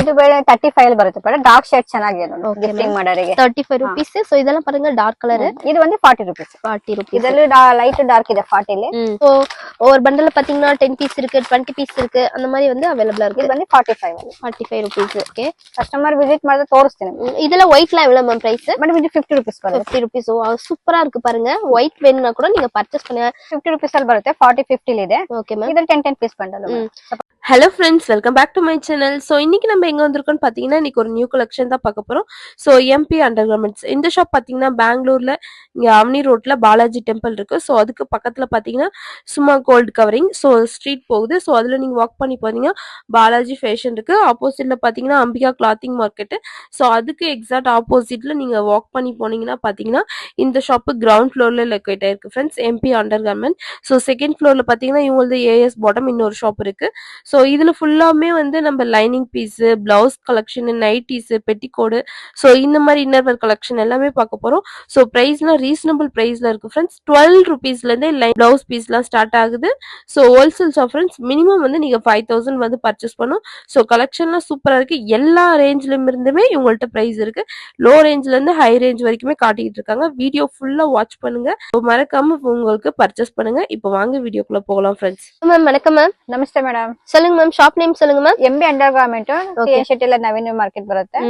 ಇದು ಬೇರೆ 35 ಬರುತ್ತೆ ಮೇಡಮ್. ಡಾರ್ಕ್ ಶೇಡ್ ಚೆನ್ನಾಗಿದೆ ಗಿಫ್ಟಿಂಗ್ ಮಾಡೋರಿಗೆ 35 rupees. ಸೊ ಇದೆಲ್ಲ பாருங்க டார்க் கலர். இது வந்து 40 rupees. 40 rupees. ಇದರಲ್ಲಿ ಲೈಟ್ ಡಾರ್ಕ್ ಇದೆ 40 ல. சோ ஒவ்வொரு பண்டல்ல பாத்தீங்கன்னா 10 பீஸ் இருக்கு, 20 பீஸ் இருக்கு, அந்த மாதிரி வந்து அவேலபிளா இருக்கு. இது வந்து 45 ಅಲ್ಲಿ. 45 rupees. ಓಕೆ, ಕಸ್ಟಮರ್ ವಿಸಿಟ್ ಮಾಡಿದ್ರೆ ತೋರಿಸ್ತೀನಿ. ಇದೆಲ್ಲ ವೈಟ್ல எவ்வளவு மேம் பிரைஸ்? ಮೇಡಮ್ ಇದು 50 rupees ಬರುತ್ತೆ. 50 rupees. சூப்பரா இருக்கு பாருங்க. ஒயிட் வேணும்னா கூட நீங்க பர்ச்சேஸ் பண்ணுங்க. 50 rupees ಅಲ್ಲಿ ಬರುತ್ತೆ. 40 50 ல ಇದೆ. Okay ma'am. ಇದರಲ್ಲಿ 10 piece bundle. Hello friends, welcome back to my channel. So இன்னைக்கு நம்ம எங்கே வந்திருக்கோம்னு பார்த்தீங்கன்னா, இன்னைக்கு ஒரு நியூ கலெக்ஷன் தான் பார்க்க போகிறோம். So MP under garments. இந்த ஷாப் பார்த்தீங்கன்னா பெங்களூரில் இங்கே அவனி ரோட்டில் பாலாஜி டெம்பிள் இருக்குது. ஸோ அதுக்கு பக்கத்தில் பார்த்தீங்கன்னா சும்மா கோல்டு கவரிங். ஸோ ஸ்ட்ரீட் போகுது. ஸோ அதில் நீங்கள் வாக் பண்ணி போனீங்கன்னா பாலாஜி ஃபேஷன் இருக்குது. ஆப்போசிட்டில் பார்த்தீங்கன்னா அம்பிகா கிளாத்திங் மார்க்கெட்டு. ஸோ அதுக்கு எக்ஸாக்ட் ஆப்போசிட்டில் நீங்கள் வாக் பண்ணி போனீங்கன்னா பார்த்தீங்கன்னா இந்த ஷாப்பு கிரவுண்ட் ஃப்ளோரில் லொக்கேட் ஆயிருக்கு friends, MB under garment. So second ஃப்ளோரில் பார்த்தீங்கன்னா இவங்களது ஏஎஸ் பாட்டம் இன்னொரு ஷாப் இருக்குது. ஸோ இதுல ஃபுல்லாமே வந்து நம்ம lining piece, blouse collection, nighties, petticoat, so இந்த மாதிரி இன்னர்வேர் கலெக்ஷன் எல்லாமே பார்க்க போறோம். ஸோ பிரைஸ்லாம் ரீசனபிள் பிரைஸ்ல இருக்கு ஃப்ரெண்ட்ஸ். 12 rupeesல இருந்தே பிளவுஸ் பீஸ்லாம் ஸ்டார்ட் ஆகுது. So wholesale shop friends. Minimum வந்து நீங்க 5000 வந்து பர்ச்சேஸ் பண்ணும். ஸோ கலெக்ஷன்லாம் சூப்பரா இருக்கு. எல்லா ரேஞ்ச்ல இருந்துமே இவங்கள்ட்ட பிரைஸ் இருக்கு. லோ ரேஞ்ச்ல இருந்து ஹை ரேஞ்ச் வரைக்குமே காட்டிட்டு இருக்காங்க. வீடியோ ஃபுல்லா வாட்ச் பண்ணுங்க. மறக்காம உங்களுக்கு பர்ச்சேஸ் பண்ணுங்க. இப்போ வாங்க வீடியோக்குள்ள போகலாம் ஃப்ரெண்ட்ஸ். மேம் வணக்கம் மேம். ನಮಸ್ತೆ ಮೇಡಮ್. சொல்லுங்க மேம், ஷாப் நேம் சொல்லுங்க மேம். ಎಂಬಿ ಅಂಡರ್ ಗಾರ್ಮೆಂಟ್ ಶೆಟ್ಟಿಲ ನವೀನ್ ಮಾರ್ಕೆಟ್ ಬರುತ್ತೆ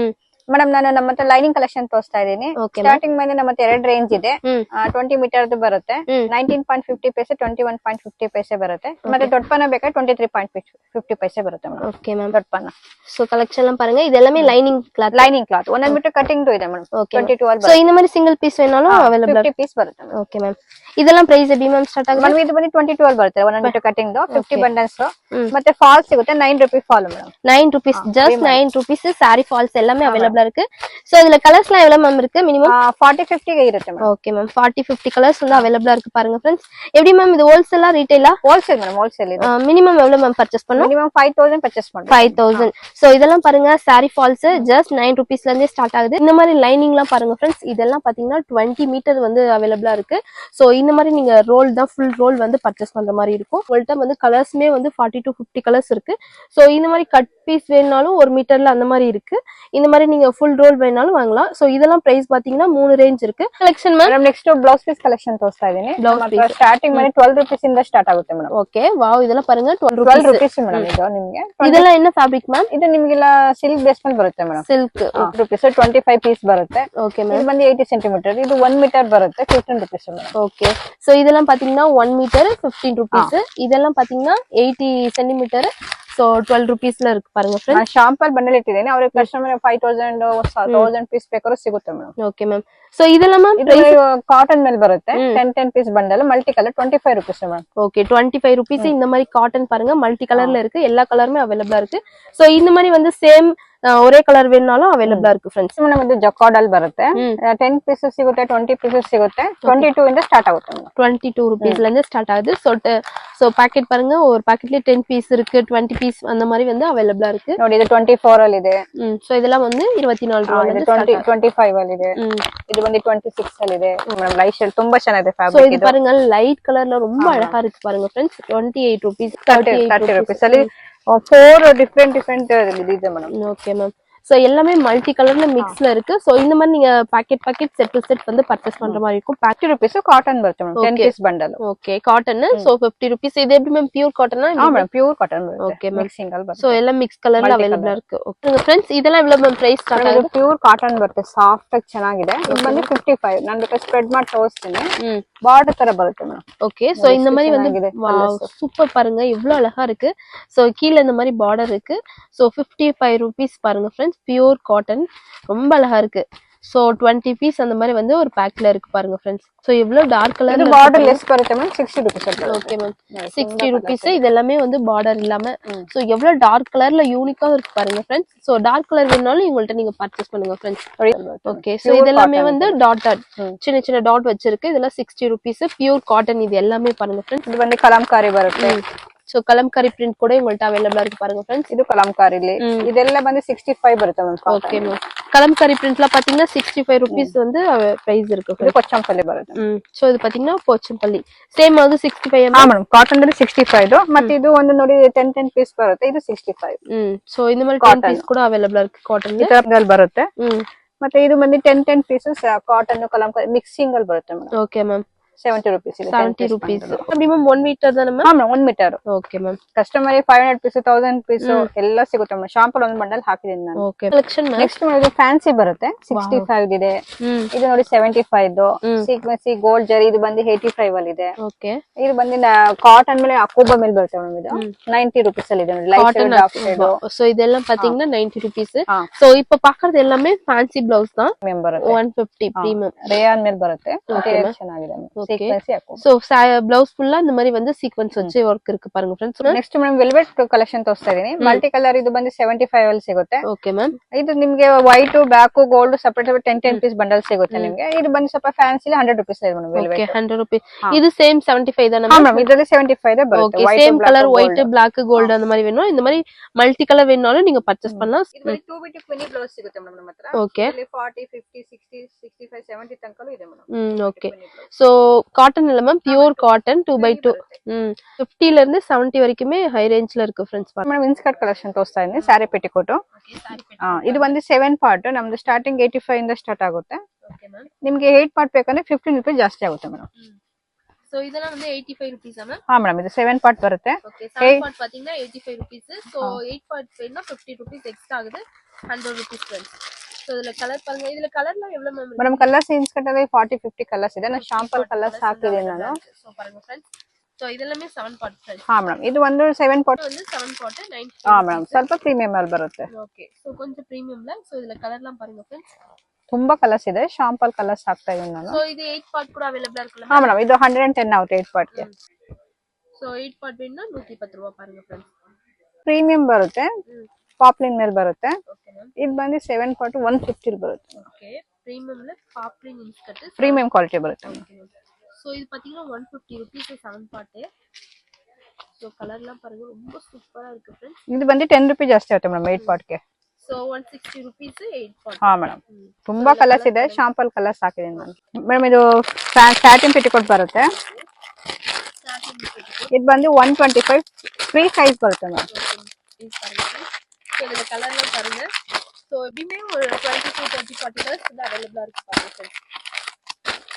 ಮೇಡಮ್. ನಾನು ನಮ್ಮ ಹತ್ರ ಲೈನಿಂಗ್ ಕಲೆಕ್ಷನ್ ತೋರಿಸ್ತಾ ಇದ್ದೀನಿ. ಸ್ಟಾರ್ಟಿಂಗ್ ಮೇಲೆ ನಮ್ಮ ಹತ್ರ 2 ರೇಂಜ್ ಇದೆ. 20 ಮೀಟರ್ ಬರುತ್ತೆ. 19.50 ಪೈಸೆ, 21.50 ಪೈಸೆ ಬರುತ್ತೆ. ಮತ್ತೆ ದೊಡ್ಡ ಪನ್ನ ಬೇಕಾದ್ರೆ 23.50 ಪೈಸೆ ಬರುತ್ತೆ ಮೇಡಮ್. Okay ma'am. ದೊಡ್ಡ ಪನ್ನ. சோ கலெக்ஷன் எல்லாம் பாருங்க. இது எல்லாமே lining cloth. Lining cloth. 1 metre cutting ಇದೆ ಮೇಡಮ್. 22 ಅಲ್ಲಿ சோ இந்த மாதிரி சிங்கிள் பீஸ் வேணாலும் அவேலபிள் 50 ಪೀಸ್ ಬರುತ್ತೆ. Okay ma'am. இதெல்லாம் பிரைஸ் எப்படி மேம் ஸ்டார்ட் ஆகுது? ಇದು ಬಂದು 22 ಅಲ್ಲಿ ಬರುತ್ತೆ. 1 ಮೀಟರ್ ಕಟಿಂಗ್ 50 ಬಂಡಲ್ಸ್. ಮತ್ತೆ ಫಾಲ್ ಸಿಗುತ್ತೆ 9 ರೂಪಾಯಿ fall madam. 9 rupees, just 9 rupees. Sari falls எல்லாமே அவேலபிளா இருக்கு. சோ இதுல கலர்ஸ்லாம் எவ்வளவு மேம் இருக்கு? மினிமம் 40-50 இருக்கு மேம். Okay ma'am. 40-50 கலர்ஸ் வந்து அவேலபிளா இருக்கு பாருங்க फ्रेंड्स. எப்படி மேம் இது ஹோல்சேலா ரீட்டைலா? ஹோல்சேல் மேடம், ஹோல்சேல் இது. மினிமம் எவ்வளவு மேம் பர்ச்சேஸ் பண்ணனும்? மினிமம் 5000 பர்ச்சேஸ் பண்ணனும். 5000. சோ இதெல்லாம் பாருங்க சாரி ஃபால்ஸ் just 9 rupeesல இருந்தே ஸ்டார்ட் ஆகுது. இந்த மாதிரி லைனிங்லாம் பாருங்க फ्रेंड्स. இதெல்லாம் பாத்தீங்கன்னா 20 மீட்டர் வந்து அவேலபிளா இருக்கு. சோ இந்த மாதிரி நீங்க ரோல் தான் ஃபுல் ரோல் வந்து பர்ச்சேஸ் பண்ற மாதிரி இருக்கும். உங்கள்ட்ட வந்து கலர்ஸ்மே வந்து 40 to 50 கலர்ஸ் இருக்கு. சோ இந்த மாதிரி கட் பீஸ் வேணாலும் 1 மீட்டர்ல அந்த மாதிரி இருக்கு. இந்த மாதிரி நீங்க ஃபுல் ரோல் வேணாலும் வாங்கலாம். சோ இதெல்லாம் பிரைஸ் பாத்தீங்கன்னா 3 ரேஞ்ச் இருக்கு. Collection ma'am next blouse piece collection ತೋರಿಸ್ತಾ ಇದೀನಿ. ಸ್ಟಾರ್ಟಿಂಗ್ ಮಾಡಿ 12 ರೂಪೀಸ್ ಇಂದ ಸ್ಟಾರ್ಟ್ ಆಗುತ್ತೆ ಮೇಡಮ್. Okay, wow. ಇದೆಲ್ಲ ಪಾருங்க 12 ರೂಪೀಸ್ ಮೇಡಮ್. ಇದು ನಿಮಗೆ ಇದೆಲ್ಲ என்ன ಫ್ಯಾಬ್ರಿಕ್ ಮ್ಯಾಮ್? ಇದು ನಿಮಗೆಲ್ಲ ಸಿಲ್ಕ್ ಬೇಸ್ ಮೇಲೆ ಬರುತ್ತೆ ಮೇಡಮ್. ಸಿಲ್ಕ್ ರೂಪೀಸ್ 25 ಪೀಸ್ ಬರುತ್ತೆ. Okay ma'am. ಇದು ಬಂದು 80 ಸೆಂಟಿಮೀಟರ್. ಇದು 1 ಮೀಟರ್ ಬರುತ್ತೆ 15 ರೂಪೀಸ್ ಮೇಡಮ್. ಓಕೆ, சோ இதெல்லாம் பாத்தீங்கன்னா 1 மீட்டர் 15 rupees. இதெல்லாம் பாத்தீங்கன்னா 80 சென்டிமீட்டர். சோ 12 rupeesல இருக்கு பாருங்க फ्रेंड्स. ಶಾಂಪಲ್ ಬಂಡಲ್ ಇಟ್ಟಿದ್ದೀನಿ. ಅವರಿಗೆ ಕಸ್ಟಮರ್ 5000 1000 ಪೀಸ್ ಬೇಕಾದ್ರೂ ಸಿಗುತ್ತೆ ಮೇಡಮ್. Okay ma'am. சோ இதெல்லாம் மேம் ಕಾಟನ್ ಮೇಲೆ ಬರುತ್ತೆ. 10 piece bundle multi colour 25 rupees madam. Okay, 25 rupees. இந்த மாதிரி காட்டன் பாருங்க மல்டி கலர்ல இருக்கு. எல்லா கலருமே அவேலபிளா இருக்கு. சோ இந்த மாதிரி வந்து சேம் ஒரே கலர் வேணாலும் ಅವೇಲಬಲ್ இருக்கு फ्रेंड्स. ಮೇಡಮ್ ಇದು ಜಕಾರ್ಡ್ ಅಲ್ಲಿ ಬರುತ್ತೆ. 10 ಪೀಸಸ್ ಸಿಗುತ್ತೆ, 20 ಪೀಸಸ್ ಸಿಗುತ್ತೆ. 22 ಇಂದ ಸ್ಟಾರ್ಟ್ ಆಗುತ್ತೆ ಮೇಡಮ್. 22 rupeesல இருந்து ஸ்டார்ட் ஆகுது. சோ பாக்கெட் பாருங்க. ஒரு பாக்கெட்ல 10 பீஸ் இருக்கு, 20 பீஸ் அந்த மாதிரி வந்து அவேலபிளா இருக்கு. ನೋಡಿ ಇದು 24 ಅಲ್ಲಿ ಇದೆ. சோ இதெல்லாம் வந்து 24 ரூபாயில இருந்து 25 ಅಲ್ಲಿ ಇದೆ. ಇದು ಬಂದು 26 ಅಲ್ಲಿ ಇದೆ. ಮೇಡಮ್ ಲೈಟ್ ಶೇಡ್ ತುಂಬಾ ಚೆನ್ನಾಗಿದೆ ಫ್ಯಾಬ್ರಿಕ್. சோ இது பாருங்க லைட் கலர்ல ரொம்ப அழகா இருக்கு பாருங்க फ्रेंड्स. 28 rupees, 30 rupees ಅಲ್ಲಿ 4 ಡಿಫರೆಂಟ್ ಇದೆ ಮೇಡಮ್. Okay ma'am. சோ எல்லாமே மல்டி கலர்ல மிக்ஸ்ல இருக்கு. சோ இந்த மாதிரி நீங்க பாக்கெட் செட் டு செட் வந்து பர்ச்சேஸ் பண்ற மாதிரி இருக்கும். 50 rupees காட்டன் ಬರುತ್ತೆ madam. 10 piece bundle. Okay, cotton. So 50 rupees. இது எப்படி மேம்? பியூர் காட்டனா? மேம் பியூர் காட்டன் ಬರುತ್ತೆ. ஓகே, மிக்சிங் ಅಲ್ಲಿ ಬರುತ್ತೆ. சோ எல்லாம் மிக்ஸ் கலர்ல அவேலபிளா இருக்கு. ஓகே फ्रेंड्स, இதெல்லாம் எவ்வளவு மேம் பிரைஸ் ஸ்டார்ட் ஆகுது? ಪ್ಯೂರ್ ಕಾಟನ್ ಬರುತ್ತೆ. ಸಾಫ್ಟ್ ಆಗಿ ಚೆನ್ನಾಗಿದೆ. ಇದು ಬಂದು 55. ನಾನು ಬೇಕಾದ್ರೆ ಸ್ಪ್ರೆಡ್ ಮಾಡಿ ತೋರಿಸ್ತೀನಿ. ಬಾರ್ಡರ್ ತರ ಬರುತ್ತೆ ಮೇಡಮ್. ஓகே, சோ இந்த மாதிரி வந்து வாவ் சூப்பர் பாருங்க. எவ்வளவு அழகா இருக்கு. சோ கீழ இந்த மாதிரி பார்டர் இருக்கு. சோ 55 rupees பாருங்க फ्रेंड्स. பியூர் காட்டன் ரொம்ப அழகா இருக்கு. சோ 20 பீஸ் அந்த மாதிரி வந்து ஒரு பேக்ல இருக்கு பாருங்க फ्रेंड्स. சோ எவ்வளவு டார்க் கலர்ல பார்டர் லெஸ் ಬರುತ್ತೆ ma'am. 60 rupees. Okay ma'am. 60 rupees. இதெல்லாமே வந்து பார்டர் இல்லாம சோ எவ்வளவு டார்க் கலர்ல யூனிக்கா இருக்கு பாருங்க फ्रेंड्स. சோ டார்க் கலர் வேணாலும் இவங்கள்ட்ட நீங்க பர்ச்சேஸ் பண்ணுங்க फ्रेंड्स. ஓகே, சோ இதெல்லாமே வந்து டாட்டட் சின்ன சின்ன டாட் வச்சிருக்கு. இதெல்லாம் 60 rupees. Pure cotton. இது எல்லாமே பாருங்க फ्रेंड्स. இது வந்து கலம்காரி ಬರುತ್ತೆ. சோ கலம்காரி பிரிண்ட் கூட உங்கள்ட்ட அவேலபிளா இருக்கு பாருங்க फ्रेंड्स. ಇದು ಕಲಂಕಾರಿ. ಇದೆಲ್ಲ ಬಂದು 65 ಬರುತ್ತೆ ma'am. Okay ma'am. Kalamkari print லாம் பாத்தீங்கன்னா 65 rupees வந்து ಪ್ರೈಸ್ ಇருக்கு ಇದು ಕೊಚ್ಚಂಪಲ್ಲಿ ಬರುತ್ತೆ. ಸೊ ಇದು பாத்தீங்கன்னா ಪೋಚಂಪಲ್ಲಿ ಸೇಮ್ ಅದು 65 ಹಾ ಮೇಡಮ್ ಕಾಟನ್ ಅಲ್ಲಿ 65 ಮತ್ತೆ ಇದು ಒಂದು ನೋಡಿ 10 ಪೀಸ್ ಬರುತ್ತೆ ಇದು 65. ಸೊ இந்த மாதிரி 10 ಪೀಸ್ ಕೂಡ ಅವೈಲೇಬಲ್ ಇருக்கு ಕಾಟನ್ ಈ ತರದಲ್ಲಿ ಬರುತ್ತೆ. ಮತ್ತೆ ಇದು ಬಂದು 10 ಪೀಸಸ್ ಕಾಟನ್ ಕಲಂಕಾರಿ ಮಿಕ್ಸಿಂಗ್ ಅಲ್ಲಿ ಬರುತ್ತೆ ಮೇಡಮ್. ಓಕೆ ಮ್ಯಾಮ್ 70 rupees ಇದೆ. 70 rupees ಮಿನಿಮಮ್ 1 ಮೀಟರ್ ತಾನೆ ಮ್ಯಾಮ್? ಹಾ madam 1 metre. Okay ma'am customer 500 piece 1000 piece ಎಲ್ಲ ಸಿಗುತ್ತೆ ಮೇಡಮ್. ಶಾಂಪಲ್ ಒಂದು ಬಂಡಲ್ ಹಾಕಿದೀನಿ ನಾನು. ಓಕೆ ಕಲೆಕ್ಷನ್ ನೆಕ್ಸ್ಟ್ ನೋಡಿ ಫ್ಯಾನ್ಸಿ ಬರುತ್ತೆ 65 ಇದೆ. ಇದು ನೋಡಿ 75 ಸೀಕ್ವೆನ್ಸಿ ಗೋಲ್ಡ್ ಜರಿ ಇದು ಬಂದು 85 ಅಲ್ಲಿ ಇದೆ. ಓಕೆ ಇದು ಬಂದು ಕಾಟನ್ ಮೇಲೆ ಅಕೂಬಾ ಮೇಲೆ ಬರುತ್ತೆ ಮೇಡಮ್. ಇದು 90 rupees ಅಲ್ಲಿ ಇದೆ ನೋಡಿ light shade of shade. So இதெல்லாம் பாத்தீங்கன்னா 90 rupees. சோ இப்ப பாக்குறது எல்லாமே ಫ್ಯಾನ್ಸಿ ಬ್ಲೌಸ್ தான். ಬರುತ್ತೆ 150 ಪ್ರೀಮಿಯಂ ರೇಯಾನ್ ಮೇಲೆ ಬರುತ್ತೆ. ಚೆನ್ನಾಗಿದೆ ಸೀಕ್ವೆನ್ಸಿ ಅಕೂಬಾ. சோ ಬ್ಲೌಸ್ ಫುಲ್ இந்த மாதிரி வந்து ಸೀಕ್ವೆನ್ಸ್ வச்சு ವರ್ಕ್ ಇருக்கு பாருங்க friends. Next madam velvet collection ತೋರಿಸ್ತಾ ಇದೀನಿ. ಮಲ್ಟಿ ಕಲರ್ ಇದು ಬಂದು 75 ಅಲ್ಲಿ ಸಿಗುತ್ತೆ. Okay ma'am. ಇದು ನಿಮ್ಗೆ white black gold separate 10 piece bundle ಸಿಗುತ್ತೆ ನಿಮ್ಗೆ. ಇದು ಬಂದು ಸ್ವಲ್ಪ ಫ್ಯಾನ್ಸಿ 100 rupees ಇದೆ ಮೇಡಮ್ ವೆಲ್ವೆಟ್. Okay 100 rupees. ಇದು ಸೇಮ್ 75 தான ಹಾ ಮೇಡಮ್ ಇದರಲ್ಲಿ 75 ಇದೆ ಬರುತ್ತೆ. Okay same colour white black gold அந்த மாதிரி வேணும். இந்த மாதிரி மல்டி கலர் வேணும்னாலும் நீங்க பர்ச்சேஸ் பண்ணலாம். ಇದು ಬಂದು 2 ಬಿಟ್ ಕ್ವಿನಿ ಬ್ಲೌಸ್ ಸಿಗುತ್ತೆ ಮೇಡಮ್ ನಮ್ಮ ಹತ್ರ. ಓಕೆ ಇಲ್ಲಿ 40 50 60 65 70 ತನಕಲೂ ಇದೆ ಮೇಡಮ್. ಓಕೆ சோ காட்டன் இல்ல மேம் பியூர் காட்டன் 2x2 50 ல இருந்து 70 வரைக்குமே ಹೈ ರೇಂಜ್ ல இருக்கு ಫ್ರೆಂಡ್ಸ್. ಮೇಡಮ್ ಇನ್ಸ್ಕರ್ಟ್ ಕಲೆಕ್ಷನ್ ತೋರಿಸ್ತಾ ಇದೀನಿ. ಸ್ಯಾರಿ ಪೆಟಿಕೋಟ್. ಇದು ಬಂದು 7 ಪಾರ್ಟ್. ನಮ್ದು ಸ್ಟಾರ್ಟಿಂಗ್ 85 ಇಂದ ಸ್ಟಾರ್ಟ್ ಆಗುತ್ತೆ. Okay ma'am. ನಿಮ್ಗೆ 8 ಪಾರ್ಟ್ ಬೇಕಂದ್ರೆ 15 ರೂಪಾಯಿ ಜಾಸ್ತಿ ಆಗುತ್ತೆ ಮೇಡಮ್. சோ இதெல்லாம் வந்து 85 rupees ஆ மேம்? ಹಾ ಮೇಡಮ್ ಇದು 7 ಪಾರ್ಟ್ ಬರುತ್ತೆ. ಓಕೆ 7 ಪಾರ್ಟ್ பாத்தீங்கன்னா 85 rupees. சோ 8 ಪಾರ್ಟ್ வேணும்னா 50 rupees எக்ஸ்ட்ரா ஆகுது 100 rupees ಫ್ರೆಂಡ್ಸ್. சோ இதுல கலர் பாருங்க. இதுல கலர்லாம் எவ்வளவு மேம்? ಮೇಡಮ್ ಕಲರ್ಸ್ ಇನ್ಸ್ಕರ್ಟ್ ಅಲ್ಲಿ 40 50 ಕಲರ್ಸ್ ಇದೆ. ನಾನು ಶಾಂಪಲ್ ಕಲರ್ಸ್ ಹಾಕಿದ್ದೀನಿ ನಾನು. சோ பாருங்க ಫ್ರೆಂಡ್ಸ್. சோ ಇದೆಲ್ಲமே 7 ಪಾರ್ಟ್ ಫ್ರೆಂಡ್ಸ್. ಹಾ ಮೇಡಮ್ ಇದು ಒಂದು 7 ಪಾರ್ಟ್ வந்து 7 ಪಾರ್ಟ್ 90. ಹಾ ಮೇಡಮ್ ಸ್ವಲ್ಪ ಪ್ರೀಮಿಯಂ ಅಲ್ಲಿ ಬರುತ್ತೆ. ಓಕೆ ಸೋ ಕೊಂಚ ಪ್ರೀಮಿಯಂல. ಸೋ ಇದರ ಕಲರ್லாம் பாருங்க ಫ್ರೆಂಡ್ಸ್. ತುಂಬಾ ಕಲರ್ಸ್ ಇದೆ. ಶಾಂಪಲ್ ಕಲರ್ಸ್ ಹಾಕ್ತಾ ಇದೀನಿ ನಾನು. ಸೋ ಇದು 8 ಪಾರ್ಟ್ ಕೂಡ ಅವೈಲೇಬಲ್ ಇರುತ್ತಲ್ಲ? ಹಾ ಮೇಡಮ್ ಇದು 110 ಆಗುತ್ತೆ 8 ಪಾರ್ಟ್ ಗೆ. ಸೋ 8 ಪಾರ್ಟ್ ಬೇಕಂದ್ರೆ 120 ರೂಪಾಯಿ பாருங்க ಫ್ರೆಂಡ್ಸ್. ಪ್ರೀಮಿಯಂ ಬರುತ್ತೆ. ಪಾಪ್ಲಿನ್ ಮೇಲೆ ಬರುತ್ತೆ. Okay ma'am. ಇದು ಬಂದು 7 ಪಾರ್ಟ್ 150 ಬರುತ್ತೆ. ಓಕೆ ಪ್ರೀಮಿಯಂல ಪಾಪ್ಲಿನ್ ಇನ್ಸ್ಕರ್ಟ್ ಪ್ರೀಮಿಯಂ ಕ್ವಾಲಿಟಿ ಬರುತ್ತೆ. சோ இது பாத்தீங்கன்னா 150 rupees 7 ಪಾರ್ಟ್. சோ கலர்லாம் பாருங்க ரொம்ப சூப்பரா இருக்கு ಫ್ರೆಂಡ್ಸ್. ಇದು ಬಂದು 10 ರೂಪಾಯಿ ಜಾಸ್ತಿ ಆಗುತ್ತೆ ಮೇಡಮ್ 8 ಪಾರ್ಟ್ ಗೆ. So 160 rupees 8 part. ಹಾ ಮೇಡಮ್ ತುಂಬಾ ಕಲರ್ಸ್ ಇದೆ. ಶಾಂಪಲ್ ಕಲರ್ಸ್ ಹಾಕಿದ್ದೀನಿ ನಾನು. ಮೇಡಮ್ ಇದು ಸ್ಯಾಟಿನ್ ಪೆಟಿಕೋಟ್ ಬರುತ್ತೆ. ಇದು ಬಂದು 125 ಫ್ರೀ ಸೈಜ್ ಬರುತ್ತೆ ಮೇಡಮ್. இது பாருங்க. சோ இதோட கலர்லாம் பாருங்க. சோ எப்பவுமே ஒரு 20 to 30 40 கலர்ஸ் வந்து அவைலபிளா இருக்கு பாருங்க friends.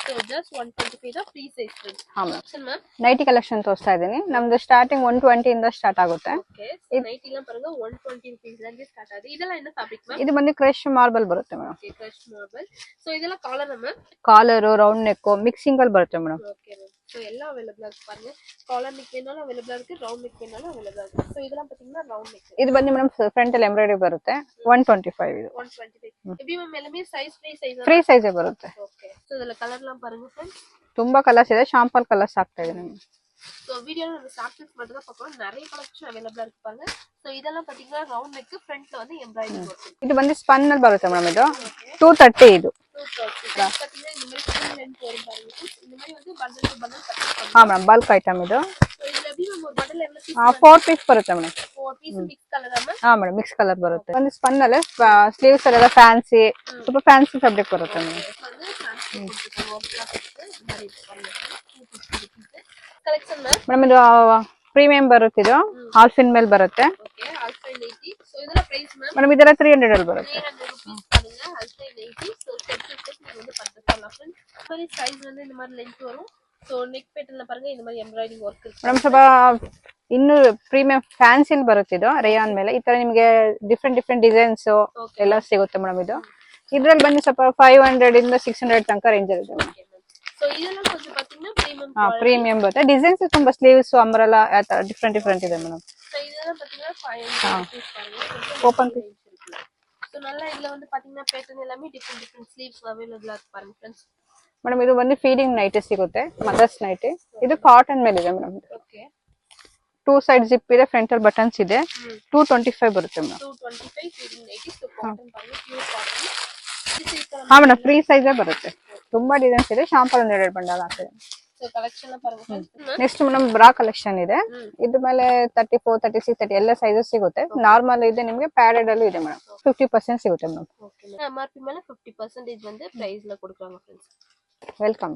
So just 125 the free size friends. ಹಾ ಮೇಡಮ್ ಸರಿ ಮ್ಯಾಮ್. ನೈಟಿ ಕಲೆಕ್ಷನ್ ತೋರಿಸ್ತಾ ಇದೀನಿ. ನಮ್ದು ಸ್ಟಾರ್ಟಿಂಗ್ 120 ಇಂದ ಸ್ಟಾರ್ಟ್ ಆಗುತ್ತೆ. ಓಕೆ ನೈಟಿ ಎಲ್ಲ ಪಾருங்க 120 rupees ல ಸ್ಟಾರ್ಟ್ ಆಗಿದೆ. ಇದೆಲ್ಲ என்ன ಫ್ಯಾಬ್ರಿಕ್ ಮ್ಯಾಮ್? ಇದು ಬಂದು ಕ್ರಶ್ ಮಾರ್ಬಲ್ ಬರುತ್ತೆ madam. Okay crush marble. So ಇದೆಲ್ಲ collar ma'am? Collar round neck mixing ಅಲ್ಲಿ ಬರುತ್ತೆ ಮೇಡಮ್. Okay ma'am. சோ எல்லாம் அவைலபிளா இருக்கு பாருங்க. காலர் நெக் வேணாலும் அவைலபிளா இருக்கு. ரவுண்ட் நெக் வேணாலும் அவைலபிளா இருக்கு. சோ இதெல்லாம் பாத்தீங்கன்னா ரவுண்ட் நெக். ಇದು ಬಂದು ಮೇಡಮ್ ಫ್ರಂಟ್ ಅಲ್ಲಿ ಎಂಬ್ರಾಯ್ಡರಿ ಬರುತ್ತೆ 125 ಇದು. 125. எப்படி மேம் எல்லாமே சைஸ் ಫ್ರೀ ಸೈಜ್ ಬರುತ್ತೆ. ஓகே சோ இதல கலர்லாம் பாருங்க फ्रेंड्स. ತುಂಬಾ ಕಲರ್ಸ್ ಇದೆ. ಶಾಂಪಲ್ ಕಲರ್ಸ್ ಹಾಕ್ತಾ ಇದೀನಿ. சோ வீடியோல நம்ம சாம்பிள்ஸ் மட்டும் தான் பார்க்கறோம். நிறைய கலெக்ஷன் அவைலபிளா இருக்கு பாருங்க. சோ இதெல்லாம் பாத்தீங்கன்னா ரவுண்ட் நெக் ஃப்ரண்ட்ல வந்து ಎಂಬ್ರಾಯ್ಡರಿ வரும். ಇದು ಬಂದು ಸ್ಪನ್ ಅಲ್ಲಿ ಬರುತ್ತೆ ಮೇಡಮ್. ಇದು 230 ಇದು. பாத்தீங்கன்னா இந்த மாதிரி ஃபுல் லெಂತ್ வரும் பாருங்க. இந்த மாதிரி வந்து பண்டல் டு பண்டல் கட் பண்ணலாம். ಹಾ ಮೇಡಮ್ ಬಲ್ಕ್ ಐಟಮ್ ಇದು. சோ இதுல எப்படி நம்ம ஒரு பண்டல் எவ்வளவு பீஸ்? 4 ಪೀಸ್ ಬರುತ್ತೆ ಮೇಡಮ್. 4 ಪೀಸ್ ಮಿಕ್ಸ್ ಕಲರ್ ಅಮ್ಮ? ಹಾ ಮೇಡಮ್ ಮಿಕ್ಸ್ ಕಲರ್ ಬರುತ್ತೆ. ಒಂದು ಸ್ಪನ್ ಅಲ್ಲಿ ಸ್ಲೀವ್ಸ್ ಎಲ್ಲ ಫ್ಯಾನ್ಸಿ ಸ್ವಲ್ಪ ಫ್ಯಾನ್ಸಿ ಫ್ಯಾಬ್ರಿಕ್ ಬರುತ್ತೆ ಮೇಡಮ್. வந்து ಫ್ಯಾನ್ಸಿ ವರ್ಕ್லாம் ಇರುತ್ತೆ. இந்த மாதிரி பாருங்க. 250 rupees. Collection ma'am? ಮೇಡಮ್ ಇದು ಪ್ರೀಮಿಯಂ ಬರುತ್ತೆ. ಇದು ಆಲ್ಫಿನ್ ಮೇಲೆ ಬರುತ್ತೆ. Okay alpha 80. ಸೋ ಇದರ ಪ್ರೈಸ್ ಮ್ಯಾಮ್? ಮೇಡಮ್ ಇದರ 300 ಅಲ್ಲಿ ಬರುತ್ತೆ. 300 rupees பாருங்க. ஆல்ஃபா 80. சோ ஸ்டெப் நீங்க வந்து பர்ச்சேஸ் பண்ணலாம் फ्रेंड्स. இந்த மாதிரி சைஸ் வந்து இந்த மாதிரி லெಂತ್ வரும். சோ ನೆಕ್ ಪೇಟರ್ನ್ பாருங்க இந்த மாதிரி ಎಂಬ್ರಾಯ್ಡರಿ ವರ್ಕ್ ಇರುತ್ತೆ. ಮೇಡಮ್ ಸ್ವಲ್ಪ ಇನ್ನು ಪ್ರೀಮಿಯಂ ಫ್ಯಾನ್ಸಿಲ್ ಬರುತ್ತೆ. ಇದು ರೇಯಾನ್ ಮೇಲೆ ಈ ತರ ನಿಮಗೆ ಡಿಫ್ರೆಂಟ್ ಡಿಸೈನ್ಸ್ ಎಲ್ಲ ಸಿಗುತ್ತೆ ಮೇಡಮ್. ಇದು ಇದ್ರಲ್ಲಿ ಬಂದು ಸ್ವಲ್ಪ 500 ಇಂದ 600 ತನಕ ರೇಂಜ್ ಇರುತ್ತೆ ಮೇಡಮ್. ಸೋ ಇದೆಲ್ಲ கொஞ்சம் பாத்தீங்கன்னா ಪ್ರೀಮಿಯಂ. ಪ್ರೀಮಿಯಂ ಬರುತ್ತೆ. ಡಿಸೈನ್ಸ್ ತುಂಬಾ ಸ್ಲೀವ್ಸ್ ಅಂಬ್ರೆಲಾ ಡಿಫ್ರೆಂಟ್ ಇದೆ ಮೇಡಮ್. சோ இதெல்லாம் பாத்தீங்கன்னா 500 rupees பாருங்க. ಓಪನ್ சோ நல்லா இதுல வந்து பாத்தீங்கன்னா பேட்டர்ன் எல்லாமே டிஃபரெಂಟ್ ಸ್ಲೀವ್ಸ್ ಅವೇಲೇಬಲ್ ಆಗುತ್ತೆ ಪಾருங்க फ्रेंड्ಸ್. ಮೇಡಮ್ ಇದು ಬಂದು ಫೀಡಿಂಗ್ ನೈಟಿ ಸಿಗುತ್ತೆ. Mothers nighty. ಇದು ಕಾಟನ್ ಮೇಲೆ ಇದೆ ಮೇಡಮ್. ಓಕೆ 2 ಸೈಡ್ ಜಿಪ್ ಇದೆ. ಫ್ರಂಟ್ ಅಲ್ಲಿ ಬಟನ್ಸ್ ಇದೆ. 225 ಬರುತ್ತೆ madam. 225 feeding nighty. So cotton ಪಾருங்க ಪ್ಯೂರ್ ಕಾಟನ್. ಹಾ ಮೇಡಮ್ ಫ್ರೀ ಸೈಜ್ ಬರುತ್ತೆ. ತುಂಬಾ ಡಿಸೈನ್ಸ್ ಇದೆ. ಶಾಂಪಲ್ ಒಂದು 2 ಬಂಡಲ್ ಹಾಕಿದೆ. ಸೋ ಕಲೆಕ್ಷನ್ ಪಾருங்க ನೆಕ್ಸ್ಟ್ ಮೇಡಮ್ ಬ್ರಾ ಕಲೆಕ್ಷನ್ ಇದೆ. ಇದ್ರ ಮೇಲೆ 34, 36, 30 ಎಲ್ಲ ಸೈಜಸ್ ಸಿಗುತ್ತೆ. ನಾರ್ಮಲ್ ಇದೆ, ನಿಮಗೆ ಪ್ಯಾಡೆಡ್ ಅಲ್ಲೂ ಇದೆ ಮೇಡಮ್. 50% ಸಿಗುತ್ತೆ ಮೇಡಮ್. MRP ಮೇಲೆ 50% வந்து பிரைஸ்ல கொடுக்கறாங்க फ्रेंड्स. ವೆಲ್ಕಮ್.